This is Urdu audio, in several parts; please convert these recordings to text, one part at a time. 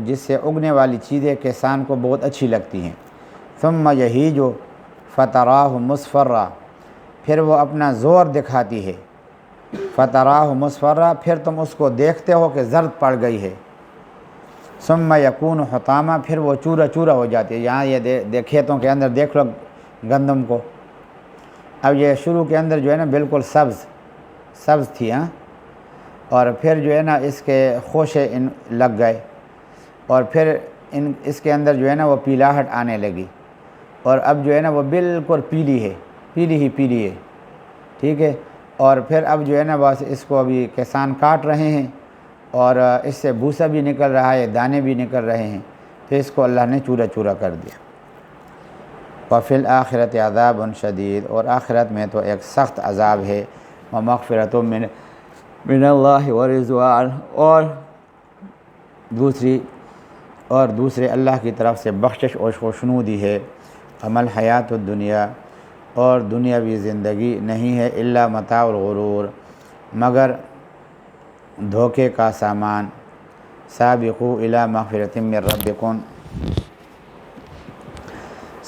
جس سے اگنے والی چیزیں کسان کو بہت اچھی لگتی ہیں۔ ثم یہیج فتراہ مصفرا، پھر وہ اپنا زور دکھاتی ہے، فتراہ مصفرا، پھر تم اس کو دیکھتے ہو کہ زرد پڑ گئی ہے۔ ثم یکون حطاما، پھر وہ چورا چورا ہو جاتی ہے۔ یہاں یہ کھیتوں کے اندر دیکھ لو گندم کو، اب یہ شروع کے اندر جو ہے نا بالکل سبز تھی، اور پھر جو ہے نا اس کے خوشے لگ گئے، اور پھر اس کے اندر جو ہے نا وہ پیلاہٹ آنے لگی، اور اب جو ہے نا وہ بالکل پیلی ہے، ٹھیک ہے۔ اور پھر اب جو ہے نا بس اس کو ابھی کسان کاٹ رہے ہیں، اور اس سے بھوسا بھی نکل رہا ہے، دانے بھی نکل رہے ہیں، تو اس کو اللہ نے چورا چورا کر دیا۔ وفی الآخرۃ عذاب شدید، اور آخرت میں تو ایک سخت عذاب ہے، ومغفرۃ من اللہ ورضوان، اور دوسرے اللہ کی طرف سے بخشش اور خوشنودی ہے۔ وما الحیات الدنیا، اور دنیاوی زندگی نہیں ہے، الا متاع الغرور، مگر دھوکے کا سامان۔ سابقوا الی مغفرۃ من ربکم،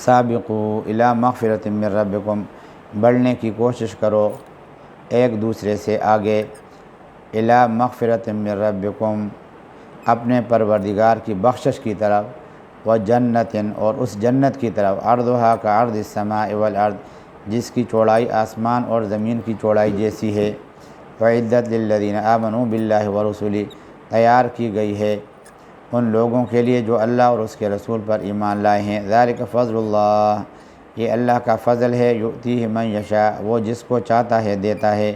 سابقوا الی مغفرۃ من ربکم، بڑھنے کی کوشش کرو ایک دوسرے سے آگے، الی مغفرۃ من ربکم، اپنے پروردگار کی بخشش کی طرف، وجنت، اور اس جنت کی طرف، عرضھا کعرض السماء والارض، جس کی چوڑائی آسمان اور زمین کی چوڑائی جیسی ہے، وعدت للذین آمنوا باللہ ورسلہ، تیار کی گئی ہے ان لوگوں کے لیے جو اللہ اور اس کے رسول پر ایمان لائے ہیں۔ ذالک فضل اللہ، یہ اللہ کا فضل ہے، یؤتیہ من یشاء، وہ جس کو چاہتا ہے دیتا ہے،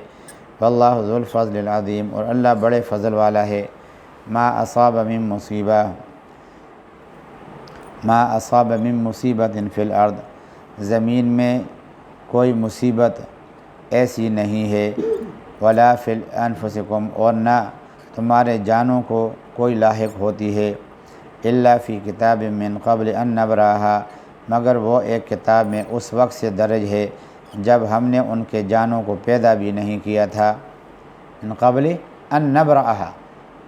واللہ ذو الفضل العظیم، اور اللہ بڑے فضل والا ہے۔ ما اصاب من مصیبت فی الارض، زمین میں کوئی مصیبت ایسی نہیں ہے، ولا فی انفسکم، اور نہ تمہارے جانوں کو کوئی لاحق ہوتی ہے، الا فی کتاب من قبل ان نبرأھا، مگر وہ ایک کتاب میں اس وقت سے درج ہے جب ہم نے ان کے جانوں کو پیدا بھی نہیں کیا تھا، من قبل ان نبرأھا،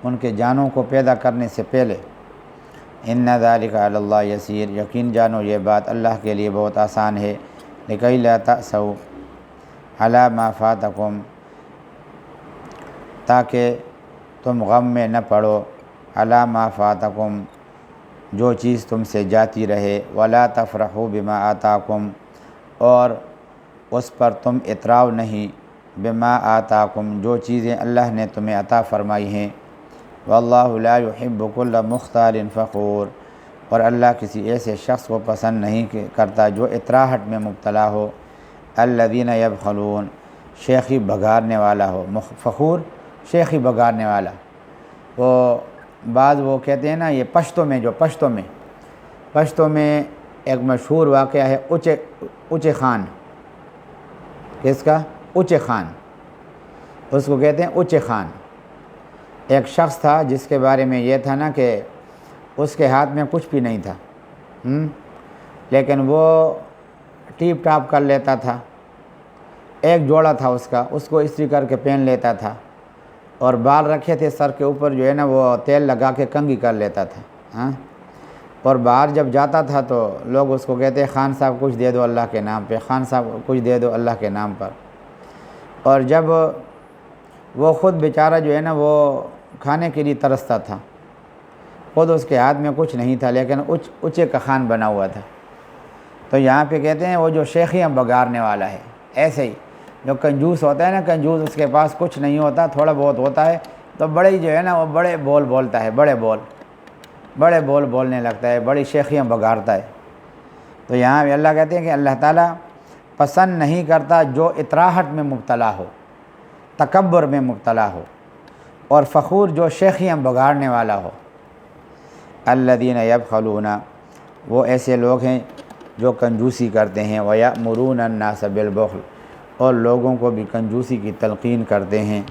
ان کے جانوں کو پیدا کرنے سے پہلے۔ ان ذلک علی اللہ یسیر، یقین جانو یہ بات اللہ کے لیے بہت آسان ہے، لکی لا تأسوا علی ما فاتکم، تاکہ تم غم میں نہ پڑو، علی ما فاتکم، جو چیز تم سے جاتی رہے، ولا تفرحوا بما آتاکم، اور اس پر تم اطراء نہیں، بما آتاکم، جو چیزیں اللہ نے تمہیں عطا فرمائی ہیں، واللہ لا يحب كل مختال فخور، اور اللہ کسی ایسے شخص کو پسند نہیں کرتا جو اطراحت میں مبتلا ہو، الذین یبخلون، شیخی بگارنے والا ہو، فخور شیخی بگارنے والا، وہ کہتے ہیں نا، یہ پشتوں میں ایک مشہور واقعہ ہے، اونچے خان، کس کا؟ اونچے خان، اس کو کہتے ہیں اونچے خان۔ ایک شخص تھا جس کے بارے میں یہ تھا نا کہ اس کے ہاتھ میں کچھ بھی نہیں تھا، لیکن وہ ٹیپ ٹاپ کر لیتا تھا، ایک جوڑا تھا اس کو استری کر کے پہن لیتا تھا، اور بال رکھے تھے سر کے اوپر، جو ہے نا وہ تیل لگا کے کنگھی کر لیتا تھا، اور باہر جب جاتا تھا تو لوگ اس کو کہتے خان صاحب کچھ دے دو اللہ کے نام پہ، خان صاحب کچھ دے دو اللہ کے نام پر۔ اور جب وہ خود بیچارہ جو ہے نا وہ کھانے کے لیے ترستا تھا، خود اس کے ہاتھ میں کچھ نہیں تھا، لیکن اونچے کا خان بنا ہوا تھا۔ تو یہاں پہ کہتے ہیں وہ جو شیخیاں بگارنے والا ہے، ایسے ہی جو کنجوس ہوتا ہے نا، کنجوس اس کے پاس کچھ نہیں ہوتا، تھوڑا بہت ہوتا ہے تو بڑے جو ہے نا وہ بڑے بول بولتا ہے، بڑے بول بولنے لگتا ہے، بڑی شیخیاں بگارتا ہے۔ تو یہاں بھی اللہ کہتے ہیں کہ اللہ تعالیٰ پسند نہیں کرتا جو اطراحت میں مبتلا ہو، تکبر میں مبتلا ہو، اور فخور جو شیخیاں بگاڑنے والا ہو۔ الذین یبخلون، وہ ایسے لوگ ہیں جو کنجوسی کرتے ہیں، ویأمرون الناس بالبخل، اور لوگوں کو بھی کنجوسی کی تلقین کرتے ہیں۔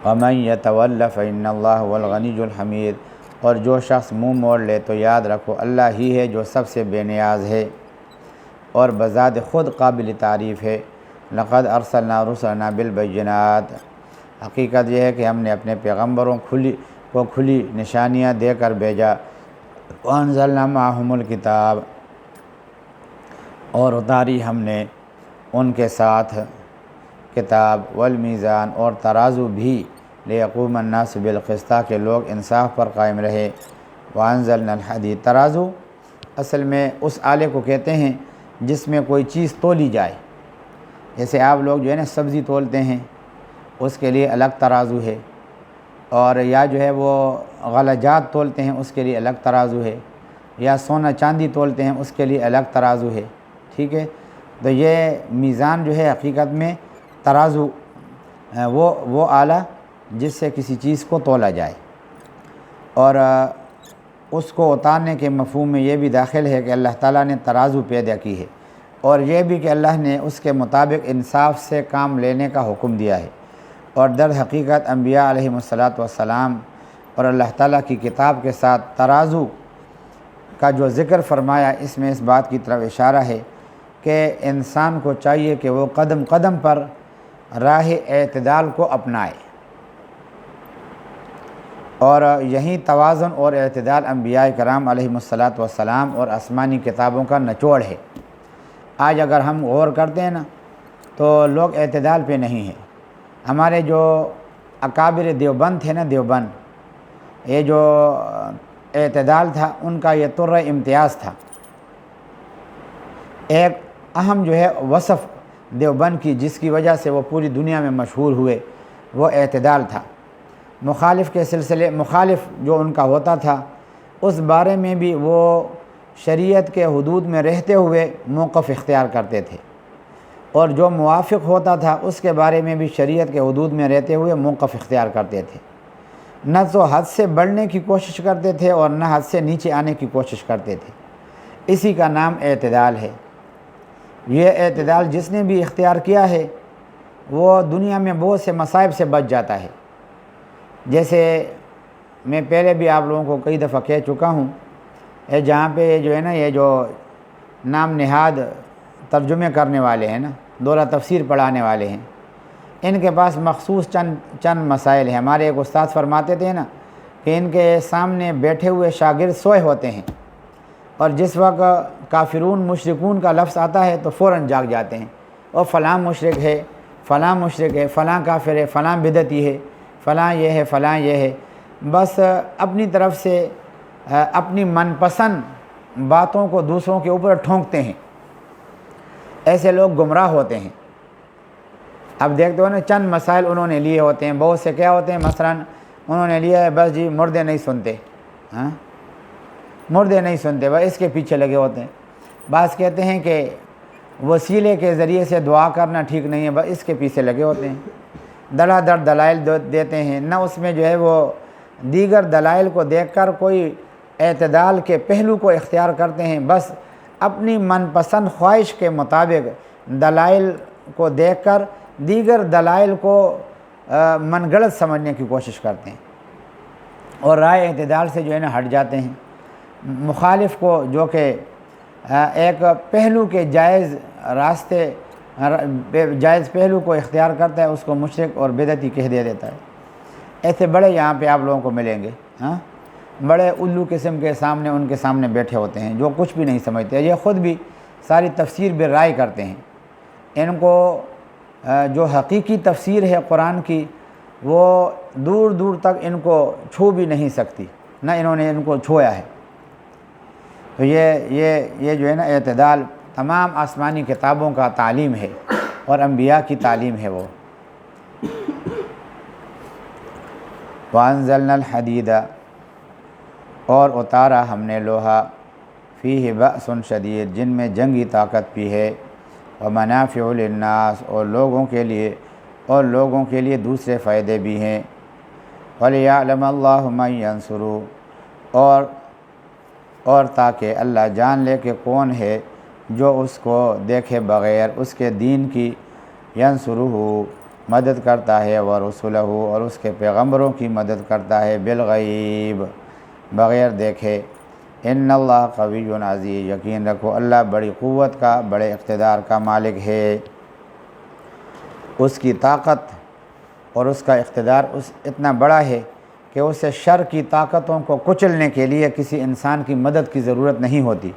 ومن یتول فإن اللہ هو الغنی الحمید، اور جو شخص منہ موڑ لے تو یاد رکھو اللہ ہی ہے جو سب سے بے نیاز ہے اور بذات خود قابل تعریف ہے۔ لقد ارسلنا رسلنا بالبینات، حقیقت یہ ہے کہ ہم نے اپنے پیغمبروں کو کھلی نشانیاں دے کر بھیجا۔ وانزلنا معہم الکتاب، اور اتاری ہم نے ان کے ساتھ کتاب، والمیزان، اور ترازو بھی، لیقوم الناس بالقسط، کہ لوگ انصاف پر قائم رہے۔ وانزلنا الحدید، ترازو اصل میں اس آلے کو کہتے ہیں جس میں کوئی چیز تولی جائے، جیسے آپ لوگ جو ہے نا سبزی تولتے ہیں، اس کے لیے الگ ترازو ہے، اور یا جو ہے وہ غلجات تولتے ہیں اس کے لیے الگ ترازو ہے، یا سونا چاندی تولتے ہیں اس کے لیے الگ ترازو ہے، ٹھیک ہے۔ تو یہ میزان جو ہے حقیقت میں ترازو وہ آلہ جس سے کسی چیز کو تولا جائے، اور اس کو اتارنے کے مفہوم میں یہ بھی داخل ہے کہ اللہ تعالیٰ نے ترازو پیدا کی ہے، اور یہ بھی کہ اللہ نے اس کے مطابق انصاف سے کام لینے کا حکم دیا ہے۔ اور در حقیقت انبیاء علیہم السلام اور اللہ تعالیٰ کی کتاب کے ساتھ ترازو کا جو ذکر فرمایا، اس میں اس بات کی طرف اشارہ ہے کہ انسان کو چاہیے کہ وہ قدم قدم پر راہ اعتدال کو اپنائے، اور یہی توازن اور اعتدال انبیاء کرام علیہم السلام اور آسمانی کتابوں کا نچوڑ ہے۔ آج اگر ہم غور کرتے ہیں نا تو لوگ اعتدال پہ نہیں ہیں۔ ہمارے جو اکابر دیوبند تھے نا، دیوبند، یہ جو اعتدال تھا ان کا یہ طر امتیاز تھا۔ ایک اہم جو ہے وصف دیوبند کی، جس کی وجہ سے وہ پوری دنیا میں مشہور ہوئے، وہ اعتدال تھا۔ مخالف جو ان کا ہوتا تھا اس بارے میں بھی وہ شریعت کے حدود میں رہتے ہوئے موقف اختیار کرتے تھے، اور جو موافق ہوتا تھا اس کے بارے میں بھی شریعت کے حدود میں رہتے ہوئے موقف اختیار کرتے تھے۔ نہ تو حد سے بڑھنے کی کوشش کرتے تھے اور نہ حد سے نیچے آنے کی کوشش کرتے تھے۔ اسی کا نام اعتدال ہے۔ یہ اعتدال جس نے بھی اختیار کیا ہے وہ دنیا میں بہت سے مصائب سے بچ جاتا ہے۔ جیسے میں پہلے بھی آپ لوگوں کو کئی دفعہ کہہ چکا ہوں، جہاں پہ جو ہے نا یہ جو نام نہاد ترجمے کرنے والے ہیں نا، دورہ تفسیر پڑھانے والے ہیں، ان کے پاس مخصوص چند مسائل ہیں۔ ہمارے ایک استاد فرماتے تھے نا کہ ان کے سامنے بیٹھے ہوئے شاگرد سوئے ہوتے ہیں، اور جس وقت کافرون مشرکون کا لفظ آتا ہے تو فوراً جاگ جاتے ہیں، اور فلاں مشرک ہے، فلاں مشرک ہے، فلاں کافر ہے، فلاں بدعتی ہے، فلاں یہ ہے، فلاں یہ ہے، بس اپنی طرف سے اپنی من پسند باتوں کو دوسروں کے اوپر ٹھونکتے ہیں۔ ایسے لوگ گمراہ ہوتے ہیں۔ اب دیکھتے ہو نا چند مسائل انہوں نے لیے ہوتے ہیں، بہت سے کیا ہوتے ہیں، مثلاً انہوں نے لیا ہے بس جی مردے نہیں سنتے، مردے نہیں سنتے، بس اس کے پیچھے لگے ہوتے ہیں۔ بعض کہتے ہیں کہ وسیلے کے ذریعے سے دعا کرنا ٹھیک نہیں ہے، بس اس کے پیچھے لگے ہوتے ہیں۔ دڑا دڑ دلائل دیتے ہیں، نہ اس میں جو ہے وہ دیگر دلائل کو دیکھ کر کوئی اعتدال کے پہلو کو اختیار کرتے ہیں، بس اپنی من پسند خواہش کے مطابق دلائل کو دیکھ کر دیگر دلائل کو من گڑت سمجھنے کی کوشش کرتے ہیں، اور رائے اعتدال سے جو ہے نا ہٹ جاتے ہیں۔ مخالف کو جو کہ ایک پہلو کے جائز پہلو کو اختیار کرتا ہے، اس کو مشرک اور بدعتی کہہ دیتا ہے۔ ایسے بڑے یہاں پہ آپ لوگوں کو ملیں گے، بڑے الو قسم کے ان کے سامنے بیٹھے ہوتے ہیں جو کچھ بھی نہیں سمجھتے۔ یہ خود بھی ساری تفسیر بے رائے کرتے ہیں۔ ان کو جو حقیقی تفسیر ہے قرآن کی وہ دور دور تک ان کو چھو بھی نہیں سکتی، نہ انہوں نے ان کو چھویا ہے۔ تو یہ جو ہے نا اعتدال تمام آسمانی کتابوں کا تعلیم ہے اور انبیاء کی تعلیم ہے وہ۔ وَأَنزَلْنَا الْحَدِيدَ، اور اتارا ہم نے لوہا، فِيهِ بَأْسٌ شَدِيدٌ، جن میں جنگی طاقت بھی ہے، وَمَنَافِعُ لِلنَّاسِ، اور لوگوں کے لیے دوسرے فائدے بھی ہیں، وَلِيَعْلَمَ اللَّهُ مَن يَنصُرُهُ، اور تاکہ اللہ جان لے کہ کون ہے جو اس کو دیکھے بغیر اس کے دین کی ینصرہ مدد کرتا ہے، ورسلہ، اور اس کے پیغمبروں کی مدد کرتا ہے، بالغیب، بغیر دیکھے۔ ان اللہ قوی عزیز، یقین رکھو اللہ بڑی قوت کا، بڑے اقتدار کا مالک ہے۔ اس کی طاقت اور اس کا اقتدار اتنا بڑا ہے کہ اسے شر کی طاقتوں کو کچلنے کے لیے کسی انسان کی مدد کی ضرورت نہیں ہوتی،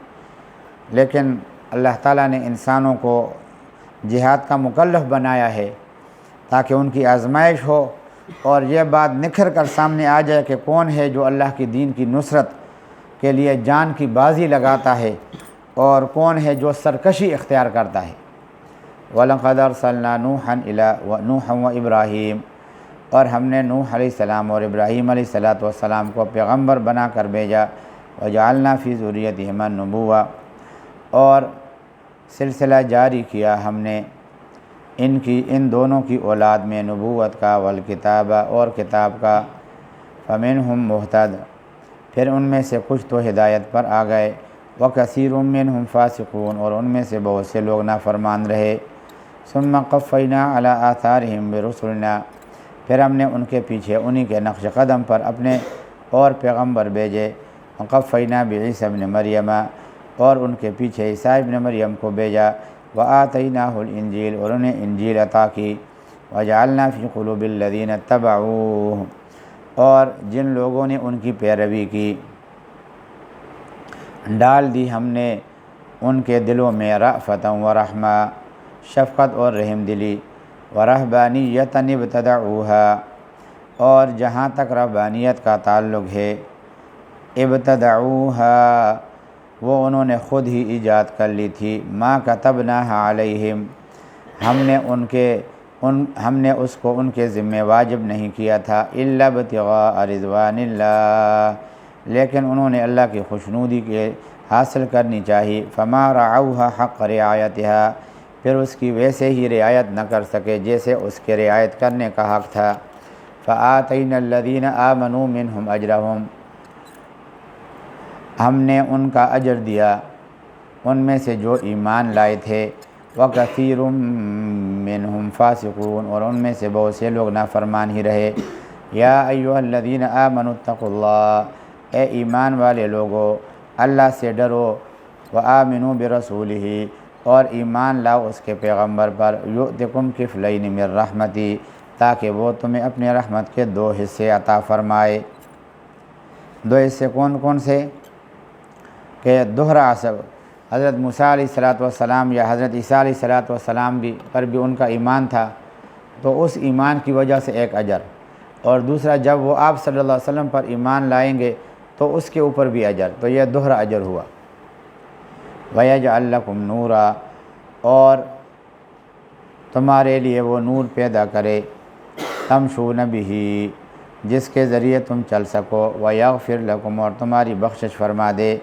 لیکن اللہ تعالیٰ نے انسانوں کو جہاد کا مکلف بنایا ہے تاکہ ان کی آزمائش ہو اور یہ بات نکھر کر سامنے آ جائے کہ کون ہے جو اللہ کی دین کی نصرت کے لیے جان کی بازی لگاتا ہے اور کون ہے جو سرکشی اختیار کرتا ہے۔ وَلَقَدْ أَرْسَلْنَا نُوحًا وَإِبْرَاهِيمَ، اور ہم نے نوح علیہ السلام اور ابراہیم علیہ السلام کو پیغمبر بنا کر بھیجا۔ وَجَعَلْنَا فِي ذُرِّيَّتِهِمَا النُّبُوَّةَ، اور سلسلہ جاری کیا ہم نے ان دونوں کی اولاد میں نبوت کا، والکتاب، اور کتاب کا۔ فَمِنْهُمْ مُهْتَدٍ، پھر ان میں سے کچھ تو ہدایت پر آ گئے، وَكَثِيرٌ مِّنْهُمْ فَاسِقُونَ، اور ان میں سے بہت سے لوگ نافرمان رہے۔ ثُمَّ قَفَّيْنَا عَلَىٰ آثَارِهِمْ بِرُسُلِنَا، پھر ہم نے ان کے پیچھے انہی کے نقش قدم پر اپنے اور پیغمبر بھیجے۔ وَقَفَّيْنَا بِعِيسَىٰ ابْنِ مَرْيَمَ، اور ان کے پیچھے عیسیٰ ابن مریم کو بھیجا۔ وَآتَيْنَاهُ الْإِنْجِيلَ، اور انہیں انجیل عطا کی۔ وَجَعَلْنَا فِي قُلُوبِ الَّذِينَ اتَّبَعُوهُ، اور جن لوگوں نے ان کی پیروی کی ڈال دی ہم نے ان کے دلوں میں رأفةً ورحمہ، شفقت اور رحم دلی۔ وَرَهْبَانِيَّةً ابْتَدَعُوهَا، اور جہاں تک رہبانیت کا تعلق ہے، ابتدعوها، وہ انہوں نے خود ہی ایجاد کر لی تھی۔ ما كتبناها علیہم، ہم نے اس کو ان کے ذمہ واجب نہیں کیا تھا۔ الا ابتغاء رضوان اللہ، لیکن انہوں نے اللہ کی خوشنودی کے حاصل کرنی چاہی۔ فما رعوها حق رعایتها، پھر اس کی ویسے ہی رعایت نہ کر سکے جیسے اس کے رعایت کرنے کا حق تھا۔ فآتینا الذین آمنوا منہم اجرہم، ہم نے ان کا اجر دیا ان میں سے جو ایمان لائے تھے۔ وکثیر منہم فاسقون، اور ان میں سے بہت سے لوگ نافرمان ہی رہے۔ یا ایھا الذین آمنوا اتقوا اللہ، اے ایمان والے لوگو اللہ سے ڈرو۔ وآمنوا برسولہ، اور ایمان لاؤ اس کے پیغمبر پر۔ یؤتکم کفلین من رحمتی، تاکہ وہ تمہیں اپنے رحمت کے 2 حصے عطا فرمائے۔ 2 حصے کون کون سے؟ کہ دوہرا اثر، حضرت موسیٰ علیہ السلام یا حضرت عیسیٰ علیہ السلام پر بھی ان کا ایمان تھا، تو اس ایمان کی وجہ سے ایک اجر، اور دوسرا جب وہ آپ صلی اللہ علیہ وسلم پر ایمان لائیں گے تو اس کے اوپر بھی اجر، تو یہ دوہرا اجر ہوا۔ وَيَجْعَلْ لَكُمْ نُورًا، اور تمہارے لیے وہ نور پیدا کرے، تمشون بِهِ، جس کے ذریعے تم چل سکو۔ وَيَغْفِرْ لَكُمْ، اور تمہاری بخشش فرما دے،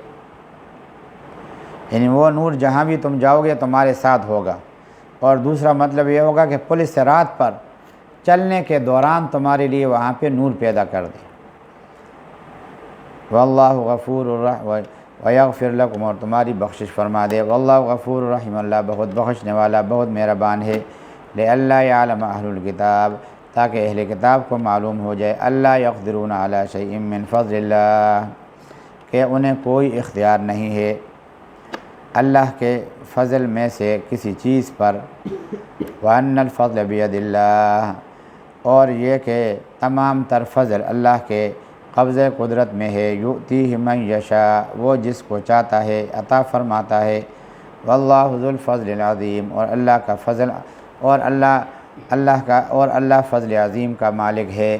یعنی وہ نور جہاں بھی تم جاؤ گے تمہارے ساتھ ہوگا۔ اور دوسرا مطلب یہ ہوگا کہ پل صراط پر چلنے کے دوران تمہارے لیے وہاں پہ نور پیدا کر دے۔ واللہ غفور الرحیم، ویغفر لکم، اور تمہاری بخشش فرما دے۔ واللہ غفور الرحیم، اللہ بہت بخشنے والا بہت مہربان ہے۔ لئلا یعلم اہل الکتاب، تاکہ اہل کتاب کو معلوم ہو جائے، اللہ یقدرون علی شیء من فضل اللہ، کہ انہیں کوئی اختیار نہیں ہے اللہ کے فضل میں سے کسی چیز پر۔ وَأَنَّ الْفَضْلَ بِيَدِ اللَّهِ، اور یہ کہ تمام تر فضل اللہ کے قبضہ قدرت میں ہے۔ یؤتیہ من یشاء، وہ جس کو چاہتا ہے عطا فرماتا ہے۔ واللہ ذو الفضل العظیم، اور اللہ کا فضل، اور اللہ فضل عظیم کا مالک ہے۔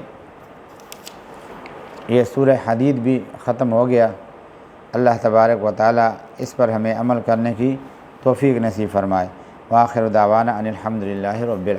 یہ سورہ حدید بھی ختم ہو گیا۔ اللہ تبارک و تعالی اس پر ہمیں عمل کرنے کی توفیق نصیب فرمائے۔ وآخر دعوانا ان الحمد للہ رب العالمین۔